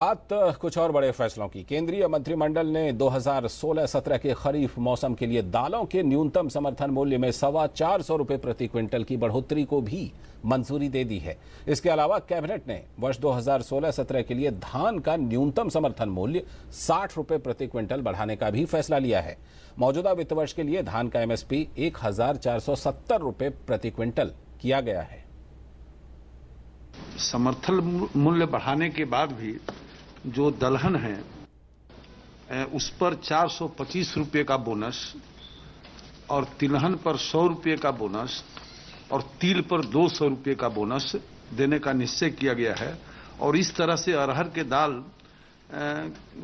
बात कुछ और बड़े फैसलों की। केंद्रीय मंत्रिमंडल ने 2016-17 के खरीफ मौसम के लिए दालों के न्यूनतम समर्थन मूल्य में 425 रुपए प्रति क्विंटल की बढ़ोतरी को भी मंजूरी दे दी है। इसके अलावा कैबिनेट ने वर्ष 2016-17 के लिए धान का न्यूनतम समर्थन मूल्य 60 रुपए प्रति क्विंटल बढ़ाने का भी फैसला लिया है। मौजूदा वित्त वर्ष के लिए धान का एमएसपी 1470 रुपए प्रति क्विंटल किया गया है। समर्थन मूल्य बढ़ाने के बाद भी जो दलहन है उस पर 425 रुपये का बोनस और तिलहन पर 100 रुपये का बोनस और तिल पर 200 रुपये का बोनस देने का निश्चय किया गया है। और इस तरह से अरहर के दाल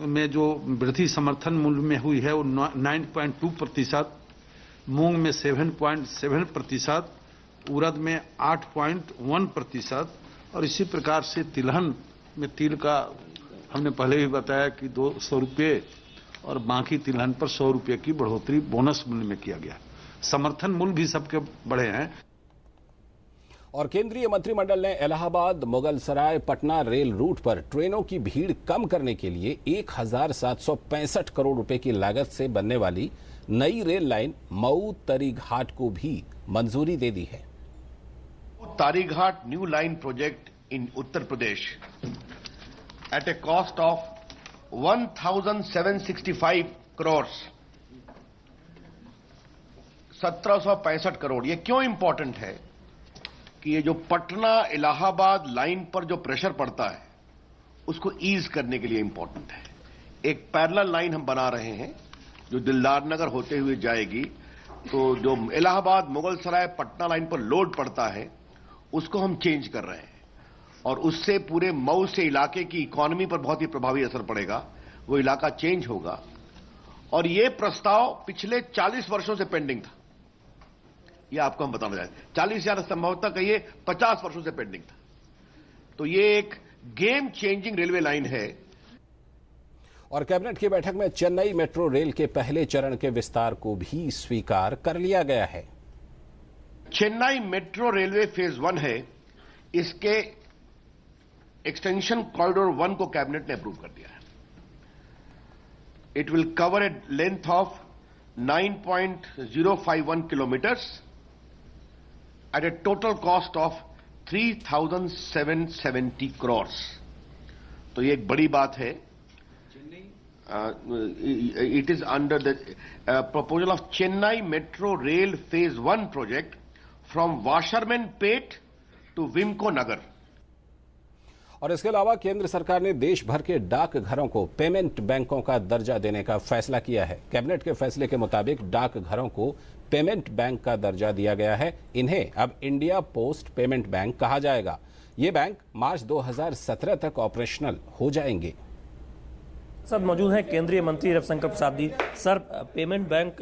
में जो वृद्धि समर्थन मूल्य में हुई है वो 9.2%, मूंग में 7.7%, उड़द में 8.1% और इसी प्रकार से तिलहन में तिल का हमने पहले भी बताया कि 200 रुपये और बाकी तिलहन पर 100 रुपये की बढ़ोतरी बोनस मूल्य में किया गया। समर्थन मूल्य भी सबके बढ़े हैं। और केंद्रीय मंत्रिमंडल ने इलाहाबाद मुगलसराय पटना रेल रूट पर ट्रेनों की भीड़ कम करने के लिए 1765 करोड़ रुपए की लागत से बनने वाली नई रेल लाइन मऊ तरीघाट को भी मंजूरी दे दी है। Tarighat new line project in Uttar Pradesh at a cost of 1,765 crores, 1765 crore. ये क्यों इंपॉर्टेंट है कि ये जो पटना इलाहाबाद लाइन पर जो प्रेशर पड़ता है उसको ईज करने के लिए इंपॉर्टेंट है। एक पैरेलल लाइन हम बना रहे हैं जो दिलदार नगर होते हुए जाएगी, तो जो इलाहाबाद मुगलसराय पटना लाइन पर लोड पड़ता है उसको हम चेंज कर रहे हैं और उससे पूरे मऊ से इलाके की इकोनॉमी पर बहुत ही प्रभावी असर पड़ेगा। वो इलाका चेंज होगा और ये प्रस्ताव पिछले 40 वर्षों से पेंडिंग था। ये आपको हम बताना चाहते हैं, 40 या संभवतः कहिए 50 वर्षों से पेंडिंग था। तो ये एक गेम चेंजिंग रेलवे लाइन है। और कैबिनेट की बैठक में चेन्नई मेट्रो रेल के पहले चरण के विस्तार को भी स्वीकार कर लिया गया है। चेन्नई मेट्रो रेलवे फेज 1 है, इसके एक्सटेंशन कॉरिडोर 1 को कैबिनेट ने अप्रूव कर दिया है। It will cover a length of 9.051 kilometres at a total cost of 3,770 crores। तो ये एक बड़ी बात है। It is under the proposal of Chennai metro rail phase 1 project from Washermanpet to Wimco Nagar. और इसके अलावा केंद्र सरकार ने देश भर के डाक घरों को पेमेंट बैंकों का दर्जा देने का फैसला किया है। कैबिनेट के फैसले के मुताबिक डाक घरों को पेमेंट बैंक का दर्जा दिया गया है। इन्हें अब इंडिया पोस्ट पेमेंट बैंक कहा जाएगा। ये बैंक मार्च 2017 तक ऑपरेशनल हो जाएंगे। सर मौजूद हैं केंद्रीय मंत्री Ravishankar Prasad ji. Sir payment bank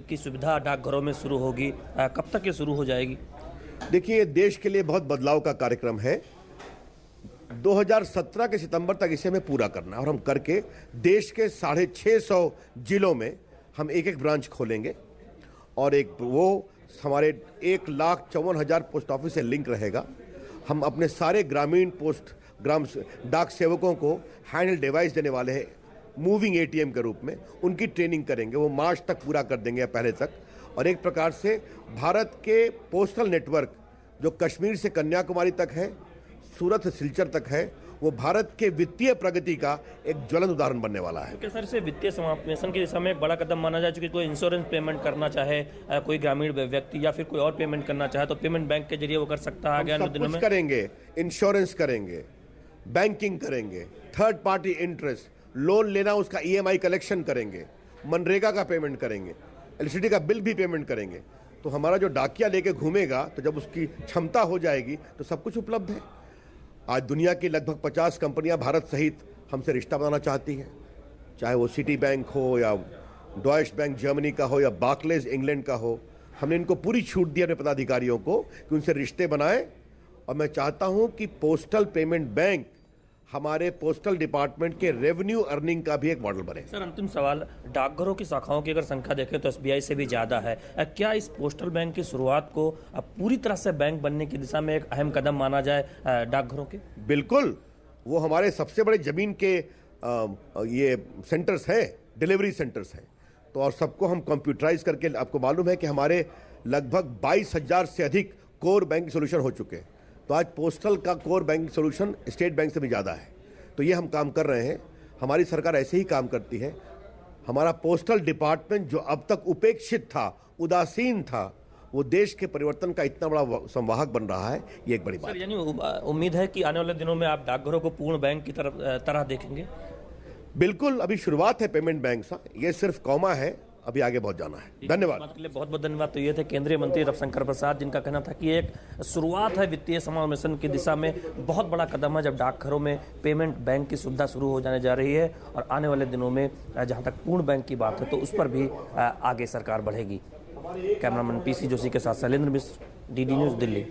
की सुविधा डाकघरों में शुरू होगी, कब तक ये शुरू हो जाएगी? देखिए, देश के लिए बहुत बदलाव का कार्यक्रम है। 2017 के सितंबर तक इसे हमें पूरा करना है और हम करके देश के 650 जिलों में हम एक एक ब्रांच खोलेंगे और एक वो हमारे 1,54,000 पोस्ट ऑफिस से लिंक रहेगा। हम अपने सारे ग्रामीण ग्राम डाक सेवकों को हैंडल डिवाइस देने वाले हैं मूविंग एटीएम के रूप में। उनकी ट्रेनिंग करेंगे, वो मार्च तक पूरा कर देंगे या पहले तक। और एक प्रकार से भारत के पोस्टल नेटवर्क जो कश्मीर से कन्याकुमारी तक है, सूरत से सिलचर तक है, वो भारत के वित्तीय प्रगति का एक ज्वलंत उदाहरण बनने वाला है। क्योंकि सर इसे वित्तीय समावेशन की दिशा में एक बड़ा कदम माना जा चुका है। कोई इंश्योरेंस पेमेंट करना चाहे, कोई ग्रामीण व्यक्ति या फिर कोई और पेमेंट करना चाहे तो पेमेंट बैंक के जरिए वो कर सकता है। आगे सब कुछ करेंगे, इंश्योरेंस करेंगे, बैंकिंग करेंगे, थर्ड पार्टी इंटरेस्ट, लोन लेना उसका ईएमआई कलेक्शन करेंगे, मनरेगा का पेमेंट करेंगे, इलेक्ट्रिसिटी का बिल भी पेमेंट करेंगे। तो हमारा जो डाकिया लेके घूमेगा तो जब उसकी क्षमता हो जाएगी तो सब कुछ उपलब्ध है। आज दुनिया की लगभग 50 कंपनियां भारत सहित हमसे रिश्ता बनाना चाहती हैं, चाहे वो सिटी बैंक हो या डॉयश बैंक जर्मनी का हो या बार्कलेज इंग्लैंड का हो। हमने इनको पूरी छूट दी अपने पदाधिकारियों को कि उनसे रिश्ते बनाएं और मैं चाहता हूं कि पोस्टल पेमेंट बैंक हमारे पोस्टल डिपार्टमेंट के रेवेन्यू अर्निंग का भी एक मॉडल बने। सर अंतिम सवाल, डाकघरों की शाखाओं की अगर संख्या देखें तो एसबीआई से भी ज़्यादा है। क्या इस पोस्टल बैंक की शुरुआत को अब पूरी तरह से बैंक बनने की दिशा में एक अहम कदम माना जाए डाकघरों के? बिल्कुल, वो हमारे सबसे बड़े जमीन के ये सेंटर्स हैं, डिलीवरी सेंटर्स हैं। तो और सबको हम कंप्यूटराइज करके, आपको मालूम है कि हमारे लगभग 22,000 से अधिक कोर बैंकिंग सोल्यूशन हो चुके हैं। तो आज पोस्टल का core banking solution state bank से भी ज़्यादा है। तो ये हम काम कर रहे हैं, हमारी सरकार ऐसे ही काम करती है। हमारा पोस्टल डिपार्टमेंट जो अब तक उपेक्षित था, उदासीन था, वो देश के परिवर्तन का इतना बड़ा संवाहक बन रहा है, ये एक बड़ी बात है। यानी उम्मीद है कि आने वाले दिनों में आप डाकघरों को पूर्ण बैंक की तरह देखेंगे? बिल्कुल, अभी शुरुआत है पेमेंट बैंक से, ये सिर्फ कौमा है, अभी आगे बहुत जाना है। धन्यवाद। के लिए बहुत बहुत धन्यवाद। तो ये थे केंद्रीय मंत्री रविशंकर प्रसाद, जिनका कहना था कि एक शुरुआत है वित्तीय समावेशन की दिशा में, बहुत बड़ा कदम है जब डाकघरों में पेमेंट बैंक की सुविधा शुरू हो जाने जा रही है। और आने वाले दिनों में जहां तक पूर्ण बैंक की बात है तो उस पर भी आगे सरकार बढ़ेगी। कैमरामैन PC जोशी के साथ शैलेंद्र मिश्र, DD न्यूज़, दिल्ली।